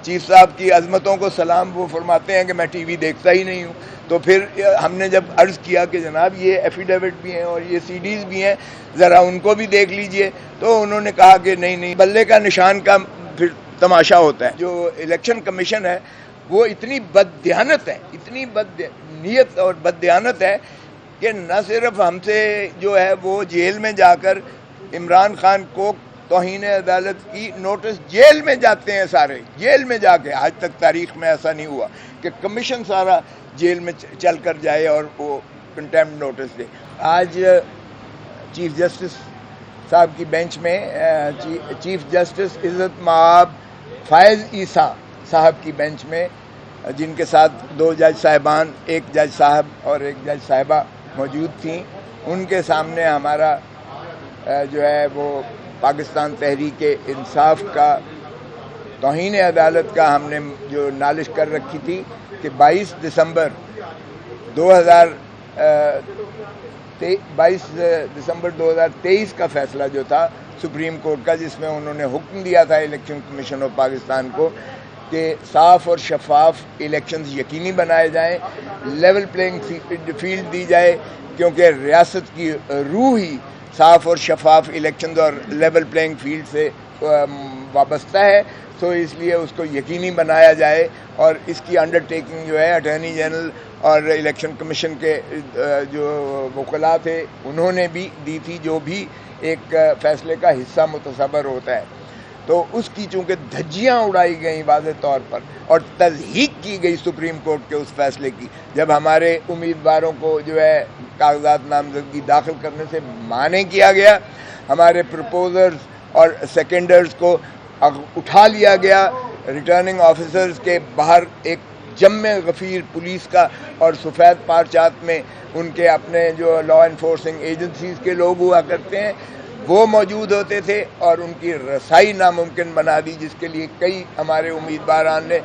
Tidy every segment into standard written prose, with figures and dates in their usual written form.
Chief صاحب کی عظمتوں کو سلام وہ فرماتے ہیں کہ میں ٹی وی دیکھتا ہی نہیں ہوں. تو پھر ہم نے جب عرض کیا کہ جناب یہ ایفیڈیوٹ بھی ہیں اور یہ سی ڈیز بھی ہیں, ذرا ان کو بھی دیکھ لیجئے, تو انہوں نے کہا کہ نہیں بلے کا نشان کا پھر تماشا ہوتا ہے. جو الیکشن کمیشن ہے وہ اتنی بددیانت ہے, اتنی بدنیت اور بددیانت ہے کہ نہ صرف ہم سے جو ہے وہ جیل میں جا کر عمران خان کو توہین عدالت کی نوٹس جیل میں جاتے ہیں, سارے جیل میں جا کے. آج تک تاریخ میں ایسا نہیں ہوا کہ کمیشن سارا جیل میں چل کر جائے اور وہ کنٹیمپٹ نوٹس دے. آج چیف جسٹس صاحب کی بینچ میں چیف جسٹس عزت مآب فائز عیسیٰ صاحب کی بینچ میں, جن کے ساتھ 2 جج صاحبان, 1 جج صاحب اور 1 جج صاحبہ موجود تھیں, ان کے سامنے ہمارا جو ہے وہ پاکستان تحریک انصاف کا توہین عدالت کا ہم نے جو نالش کر رکھی تھی کہ 22 دسمبر 2023 کا فیصلہ جو تھا سپریم کورٹ کا, جس میں انہوں نے حکم دیا تھا الیکشن کمیشن آف پاکستان کو کہ صاف اور شفاف الیکشنز یقینی بنائے جائیں, لیول پلینگ فیلڈ دی جائے, کیونکہ ریاست کی روح ہی صاف اور شفاف الیکشنز اور لیول پلینگ فیلڈ سے وابستہ ہے. تو اس لیے اس کو یقینی بنایا جائے, اور اس کی انڈرٹیکنگ جو ہے اٹارنی جنرل اور الیکشن کمیشن کے جو وکلاء تھے انہوں نے بھی دی تھی, جو بھی ایک فیصلے کا حصہ متصور ہوتا ہے. تو اس کی چونکہ دھجیاں اڑائی گئیں واضح طور پر اور تضحیق کی گئی سپریم کورٹ کے اس فیصلے کی, جب ہمارے امیدواروں کو جو ہے کاغذات نامزدگی داخل کرنے سے مانع کیا گیا, ہمارے پرپوزرز اور سیکنڈرز کو اٹھا لیا گیا, ریٹرننگ آفیسرز کے باہر ایک جم غفیر پولیس کا اور سفید پارچات میں ان کے اپنے جو لا انفورسنگ ایجنسیز کے لوگ ہوا کرتے ہیں وہ موجود ہوتے تھے, اور ان کی رسائی ناممکن بنا دی, جس کے لیے کئی ہمارے امیدواران نے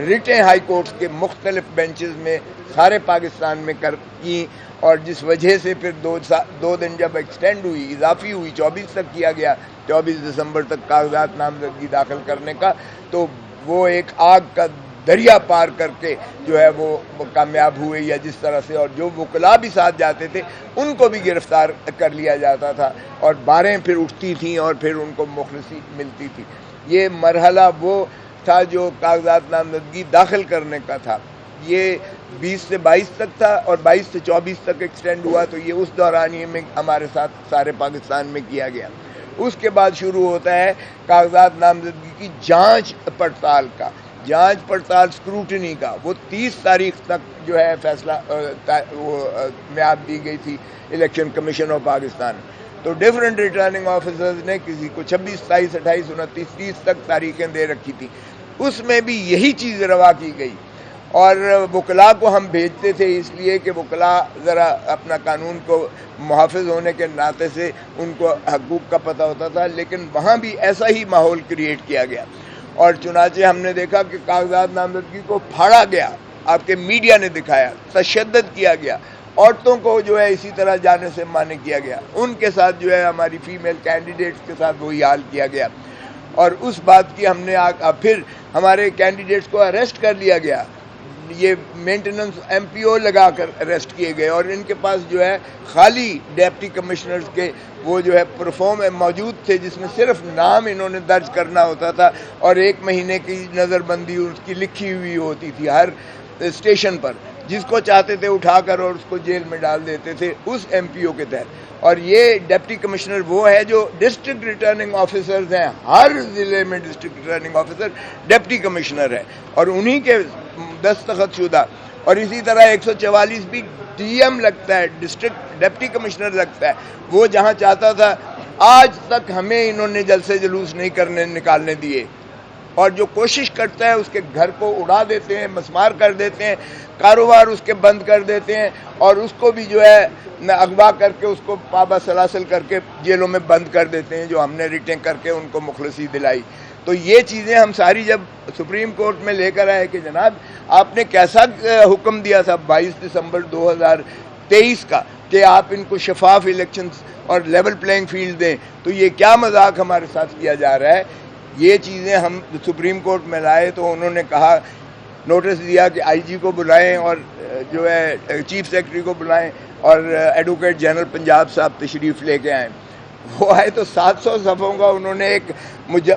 ریٹیں ہائی کورٹس کے مختلف بینچز میں سارے پاکستان میں کی, اور جس وجہ سے پھر 2 دن جب ایکسٹینڈ ہوئی, اضافی ہوئی, 24 تک کیا گیا, 24 دسمبر تک کاغذات نامزدگی داخل کرنے کا, تو وہ ایک آگ کا دریا پار کر کے جو ہے وہ کامیاب ہوئے یا جس طرح سے, اور جو وکلاء بھی ساتھ جاتے تھے ان کو بھی گرفتار کر لیا جاتا تھا, اور باریں پھر اٹھتی تھیں اور پھر ان کو مخلصی ملتی تھی. یہ مرحلہ وہ تھا جو کاغذات نامزدگی داخل کرنے کا تھا, یہ 20 سے 22 تک تھا اور 22 سے 24 تک ایکسٹینڈ ہوا, تو یہ اس دورانیے میں ہمارے ساتھ سارے پاکستان میں کیا گیا. اس کے بعد شروع ہوتا ہے کاغذات نامزدگی کی جانچ پڑتال کا, جانچ پڑتال اسکروٹنی کا. وہ 30 تاریخ تک جو ہے فیصلہ میعاد دی گئی تھی الیکشن کمیشن آف پاکستان. تو ڈفرینٹ ریٹرننگ آفیسرز نے کسی کو 26, 27, 28, 29, 30 تک تاریخیں دے رکھی تھی. اس میں بھی یہی چیز روا کی گئی, اور وکلاء کو ہم بھیجتے تھے اس لیے کہ وکلاء ذرا اپنا قانون کو محافظ ہونے کے ناطے سے ان کو حقوق کا پتہ ہوتا تھا, لیکن وہاں بھی ایسا ہی ماحول کریٹ کیا گیا, اور چنانچہ ہم نے دیکھا کہ کاغذات نامزدگی کو پھاڑا گیا, آپ کے میڈیا نے دکھایا, تشدد کیا گیا, عورتوں کو جو ہے اسی طرح جانے سے مانع کیا گیا, ان کے ساتھ جو ہے ہماری فیمیل کینڈیڈیٹس کے ساتھ وہی حال کیا گیا, اور اس بات کی ہم نے پھر ہمارے کینڈیڈیٹس کو اریسٹ کر لیا گیا, یہ مینٹیننس ایم پی او لگا کر اریسٹ کیے گئے, اور ان کے پاس جو ہے خالی ڈپٹی کمشنرز کے وہ جو ہے پرفارم موجود تھے, جس میں صرف نام انہوں نے درج کرنا ہوتا تھا, اور 1 مہینے کی نظر بندی اس کی لکھی ہوئی ہوتی تھی ہر اسٹیشن پر, جس کو چاہتے تھے اٹھا کر اور اس کو جیل میں ڈال دیتے تھے اس ایم پی او کے تحت. اور یہ ڈپٹی کمشنر وہ ہے جو ڈسٹرکٹ ریٹرننگ آفیسرز ہیں, ہر ضلع میں district returning officer deputy commissioner ہے, اور انہی کے دستخط شدہ, اور اسی طرح 144 بھی ڈی ایم لگتا ہے, ڈسٹرکٹ ڈپٹی کمشنر لگتا ہے, وہ جہاں چاہتا تھا. آج تک ہمیں انہوں نے جلسے جلوس نہیں نکالنے دیے, اور جو کوشش کرتا ہے اس کے گھر کو اڑا دیتے ہیں, مسمار کر دیتے ہیں, کاروبار اس کے بند کر دیتے ہیں, اور اس کو بھی جو ہے اغوا کر کے اس کو پابا سلاسل کر کے جیلوں میں بند کر دیتے ہیں, جو ہم نے ریٹیں کر کے ان کو مخلصی دلائی. تو یہ چیزیں ہم ساری جب سپریم کورٹ میں لے کر آئے کہ جناب آپ نے کیسا حکم دیا تھا 22 دسمبر 2023 کا کہ آپ ان کو شفاف الیکشنز اور لیول پلینگ فیلڈ دیں, تو یہ کیا مذاق ہمارے ساتھ کیا جا رہا ہے. یہ چیزیں ہم سپریم کورٹ میں لائے تو انہوں نے کہا، نوٹس دیا کہ آئی جی کو بلائیں اور جو ہے چیف سیکرٹری کو بلائیں اور ایڈوکیٹ جنرل پنجاب صاحب تشریف لے کے آئیں. وہ آئے تو 700 صفحوں کا انہوں نے ایک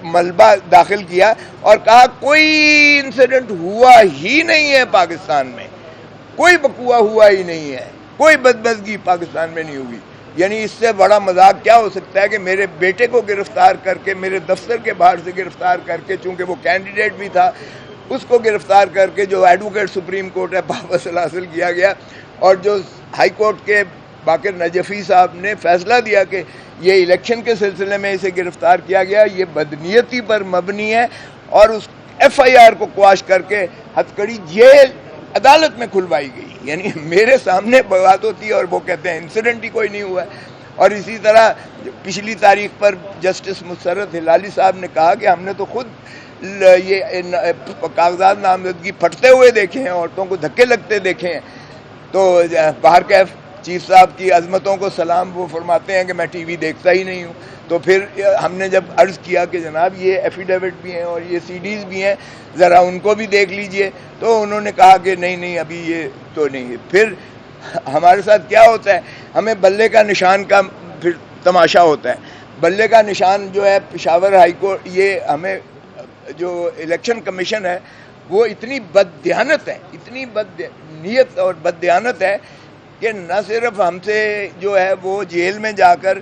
ملبہ داخل کیا اور کہا کوئی انسیڈنٹ ہوا ہی نہیں ہے پاکستان میں، کوئی بقوا ہوا ہی نہیں ہے، کوئی بدمزگی پاکستان میں نہیں ہوئی. یعنی اس سے بڑا مذاق کیا ہو سکتا ہے کہ میرے بیٹے کو گرفتار کر کے، میرے دفتر کے باہر سے گرفتار کر کے، چونکہ وہ کینڈیڈیٹ بھی تھا، اس کو گرفتار کر کے جو ایڈوکیٹ سپریم کورٹ ہے واپس حاصل کیا گیا، اور جو ہائی کورٹ کے باقر نجفی صاحب نے فیصلہ دیا کہ یہ الیکشن کے سلسلے میں اسے گرفتار کیا گیا، یہ بدنیتی پر مبنی ہے، اور اس ایف آئی آر کو قواش کر کے ہتھکڑی جیل عدالت میں کھلوائی گئی. یعنی میرے سامنے بات ہوتی ہے اور وہ کہتے ہیں انسیڈنٹ ہی کوئی نہیں ہوا ہے. اور اسی طرح پچھلی تاریخ پر جسٹس مسرت ہلالی صاحب نے کہا کہ ہم نے تو خود یہ کاغذات نامزدگی پھٹتے ہوئے دیکھے ہیں، عورتوں کو دھکے لگتے دیکھے ہیں. تو باہر کیف چیف صاحب کی عظمتوں کو سلام، وہ فرماتے ہیں کہ میں ٹی وی دیکھتا ہی نہیں ہوں. تو پھر ہم نے جب عرض کیا کہ جناب یہ ایفیڈیوٹ بھی ہیں اور یہ سی ڈیز بھی ہیں، ذرا ان کو بھی دیکھ لیجئے، تو انہوں نے کہا کہ نہیں ابھی یہ تو نہیں ہے. پھر ہمارے ساتھ کیا ہوتا ہے، ہمیں بلے کا نشان کا پھر تماشا ہوتا ہے. بلے کا نشان جو ہے پشاور ہائی کورٹ، یہ ہمیں جو الیکشن کمیشن ہے وہ اتنی بددیانت ہے، اتنی بدنیت اور بددیانت ہے کہ نہ صرف ہم سے جو ہے وہ جیل میں جا کر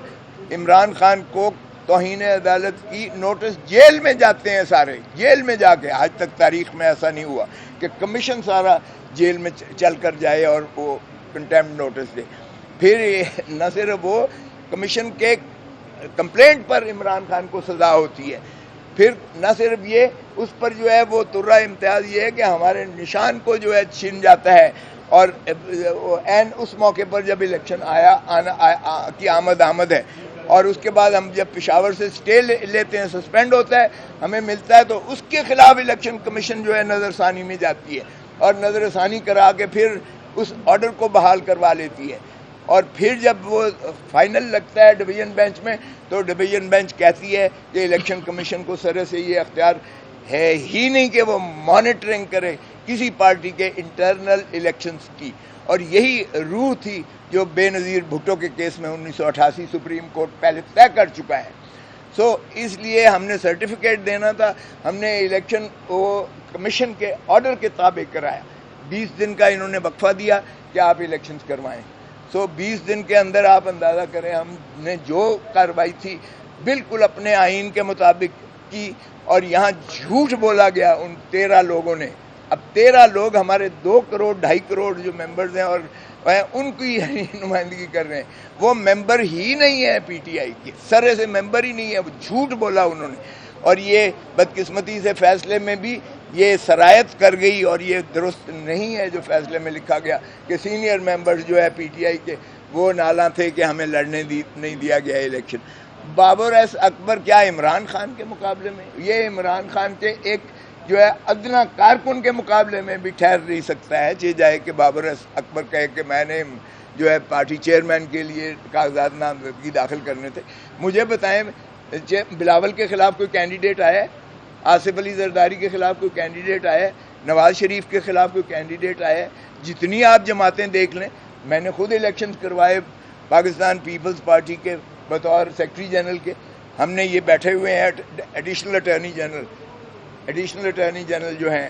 عمران خان کو توہین عدالت کی نوٹس جیل میں جاتے ہیں، سارے جیل میں جا کے. آج تک تاریخ میں ایسا نہیں ہوا کہ کمیشن سارا جیل میں چل کر جائے اور وہ کنٹیمپٹ نوٹس دے. پھر نہ صرف وہ کمیشن کے کمپلینٹ پر عمران خان کو سزا ہوتی ہے، پھر نہ صرف یہ، اس پر جو ہے وہ ترہ امتیاز یہ ہے کہ ہمارے نشان کو جو ہے چھین جاتا ہے. اور اس موقع پر جب الیکشن کی آمد ہے، اور اس کے بعد ہم جب پشاور سے اسٹے لیتے ہیں، سسپینڈ ہوتا ہے، ہمیں ملتا ہے، تو اس کے خلاف الیکشن کمیشن جو ہے نظر ثانی میں جاتی ہے اور نظر ثانی کرا کے پھر اس آرڈر کو بحال کروا لیتی ہے. اور پھر جب وہ فائنل لگتا ہے ڈویژن بینچ میں، تو ڈویژن بینچ کہتی ہے کہ الیکشن کمیشن کو سرے سے یہ اختیار ہے ہی نہیں کہ وہ مانیٹرنگ کرے کسی پارٹی کے انٹرنل الیکشنز کی. اور یہی روح تھی جو بے نظیر بھٹو کے کیس میں 1988 سپریم کورٹ پہلے طے کر چکا ہے. اس لیے ہم نے سرٹیفکیٹ دینا تھا، ہم نے الیکشن وہ کمیشن کے آرڈر کے تابع کرایا. 20 دن کا انہوں نے وقفہ دیا کہ آپ الیکشنز کروائیں. 20 دن کے اندر آپ اندازہ کریں ہم نے جو کارروائی تھی بالکل اپنے آئین کے مطابق کی. اور یہاں جھوٹ بولا گیا ان 13 لوگوں نے. اب 13 لوگ ہمارے 2 کروڑ 2.5 کروڑ جو ممبرز ہیں اور ان کی نمائندگی کر رہے ہیں، وہ ممبر ہی نہیں ہے پی ٹی آئی کے، سرے سے ممبر ہی نہیں ہے. وہ جھوٹ بولا انہوں نے، اور یہ بدقسمتی سے فیصلے میں بھی یہ سرایت کر گئی. اور یہ درست نہیں ہے جو فیصلے میں لکھا گیا کہ سینئر ممبرز جو ہے پی ٹی آئی کے وہ نالاں تھے کہ ہمیں لڑنے نہیں دیا گیا الیکشن. بابر ایس اکبر کیا عمران خان کے مقابلے میں؟ یہ عمران خان کے ایک جو ہے ادنا کارکن کے مقابلے میں بھی ٹھہر نہیں سکتا ہے. چاہے جائے کہ بابر ایس اکبر کہے کہ میں نے جو ہے پارٹی چیئرمین کے لیے کاغذات نامزدگی داخل کرنے تھے. مجھے بتائیں بلاول کے خلاف کوئی کینڈیڈیٹ آیا ہے؟ آصف علی زرداری کے خلاف کوئی کینڈیڈیٹ آیا ہے؟ نواز شریف کے خلاف کوئی کینڈیڈیٹ آیا ہے؟ جتنی آپ جماعتیں دیکھ لیں، میں نے خود الیکشن کروائے پاکستان پیپلز پارٹی کے بطور سیکرٹری جنرل کے. ہم نے یہ بیٹھے ہوئے ہیں ایڈیشنل اٹارنی جنرل جو ہیں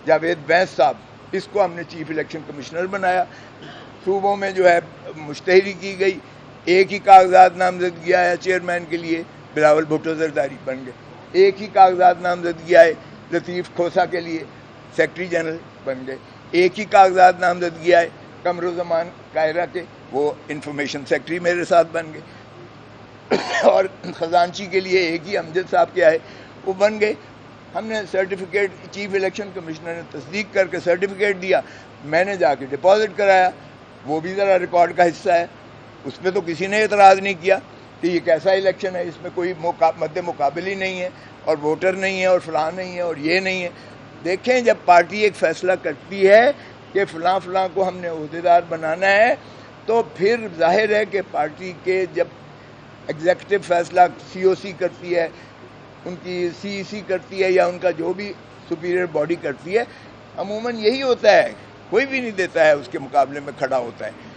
جاوید بینس صاحب، اس کو ہم نے چیف الیکشن کمشنر بنایا. صوبوں میں جو ہے مشتہری کی گئی، ایک ہی کاغذات نامزدگی آیا چیئرمین کے لیے، بلاول بھٹو زرداری بن گئے. ایک ہی کاغذات نامزدگی آئے لطیف کھوسا کے لیے، سیکرٹری جنرل بن گئے. ایک ہی کاغذات نامزدگی آئے قمرالزمان قاہرہ کے، وہ انفارمیشن سیکرٹری میرے ساتھ بن گئے. اور خزانچی کے لیے ایک ہی امجد صاحب کے آئے، وہ بن گئے. ہم نے سرٹیفکیٹ چیف الیکشن کمشنر نے تصدیق کر کے سرٹیفکیٹ دیا، میں نے جا کے ڈپازٹ کرایا. وہ بھی ذرا ریکارڈ کا حصہ ہے، اس پہ تو کسی نے اعتراض نہیں کیا کہ یہ کیسا الیکشن ہے، اس میں کوئی مد مقابل ہی نہیں ہے اور ووٹر نہیں ہے اور فلاں نہیں ہے اور یہ نہیں ہے. دیکھیں جب پارٹی ایک فیصلہ کرتی ہے کہ فلاں کو ہم نے عہدیدار بنانا ہے، تو پھر ظاہر ہے کہ پارٹی کے جب ایگزیکٹو فیصلہ سی او سی کرتی ہے، ان کی سی کرتی ہے یا ان کا جو بھی سپیریئر باڈی کرتی ہے، عموماً یہی ہوتا ہے، کوئی بھی نہیں دیتا ہے اس کے مقابلے میں کھڑا ہوتا ہے.